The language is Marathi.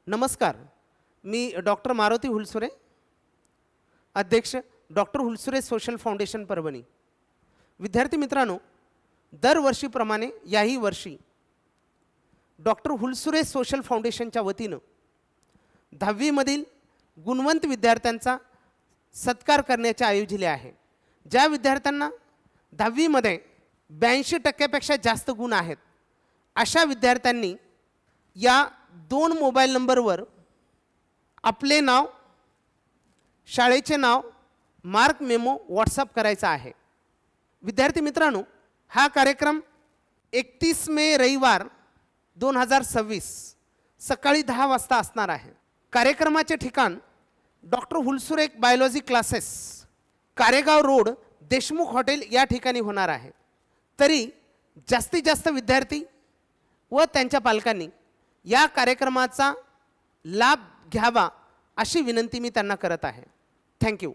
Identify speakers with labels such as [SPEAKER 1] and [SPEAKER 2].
[SPEAKER 1] नमस्कार. मी डॉक्टर मारुती हुलसुरे, अध्यक्ष doctor Hulsure social foundation Parbhani. विद्यार्थी मित्रांनो, दरवर्षीप्रमाणे याही वर्षी डॉक्टर हुलसुरे सोशल फाउंडेशनच्या वतीनं 10वी मधील गुणवंत विद्यार्थ्यांचा सत्कार करण्याचे आयोजिले आहे. ज्या विद्यार्थ्यांना 10वी मध्ये 82% जास्त गुण आहेत, अशा विद्यार्थ्यांनी या 2 मोबाईल नंबरवर आपले नाव, शाळेचे नाव, मार्क मेमो व्हॉट्सअप करायचा आहे. विद्यार्थी मित्रांनो, हा कार्यक्रम 31 मे रविवार 2026 सकाळी 10 वाजता असणार आहे. कार्यक्रमाचे ठिकाण doctor Hulsure biology classes, Karegaon road, Deshmukh hotel या ठिकाणी होणार आहे. तरी जास्तीत जास्त विद्यार्थी व त्यांच्या पालकांनी या कार्यक्रमाचा लाभ घ्यावा अशी विनंती मी त्यांना करत आहे. थँक्यू.